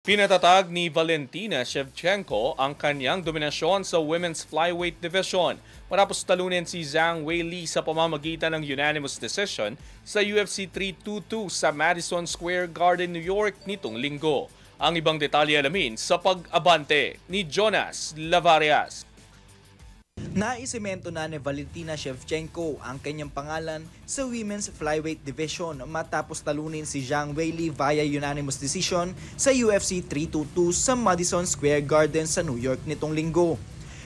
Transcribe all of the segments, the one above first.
Pinatatag ni Valentina Shevchenko ang kanyang dominasyon sa women's flyweight division matapos talunin si Zhang Weili sa pamamagitan ng unanimous decision sa UFC 322 sa Madison Square Garden, New York nitong linggo. Ang ibang detalye alamin sa pag-abante ni Jonas Lavarias. Naisemento na ni Valentina Shevchenko ang kanyang pangalan sa Women's Flyweight Division matapos talunin si Zhang Weili via unanimous decision sa UFC 322 sa Madison Square Garden sa New York nitong linggo.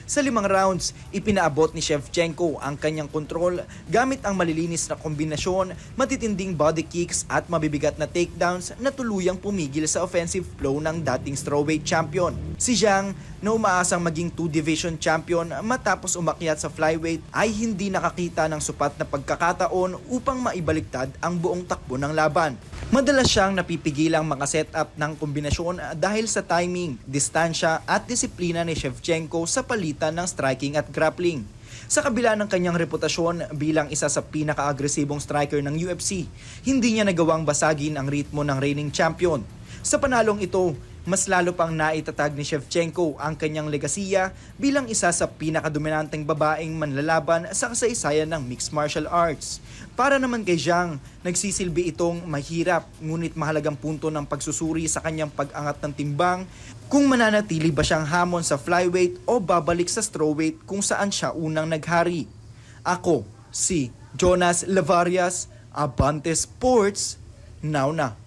Sa 5 rounds, ipinaabot ni Shevchenko ang kanyang kontrol gamit ang malilinis na kombinasyon, matitinding body kicks at mabibigat na takedowns na tuluyang pumigil sa offensive flow ng dating strawweight champion. Si Zhang, na umaasang maging 2-division champion matapos umakyat sa flyweight, ay hindi nakakita ng supat na pagkakataon upang maibaliktad ang buong takbo ng laban. Madalas siyang napipigilang makasetup ng kombinasyon dahil sa timing, distansya at disiplina ni Shevchenko sa palitan ng striking at grappling. Sa kabila ng kanyang reputasyon bilang isa sa pinaka-agresibong striker ng UFC, hindi niya nagawang basagin ang ritmo ng reigning champion. Sa panalong ito, mas lalo pang naitatag ni Shevchenko ang kanyang legasiya bilang isa sa pinakadominanteng babaeng manlalaban sa kasaysayan ng mixed martial arts. Para naman kay Zhang, nagsisilbi itong mahirap ngunit mahalagang punto ng pagsusuri sa kanyang pag-angat ng timbang kung mananatili ba siyang hamon sa flyweight o babalik sa strawweight kung saan siya unang naghari. Ako, si Jonas Lavarias, Abante Sports, now na.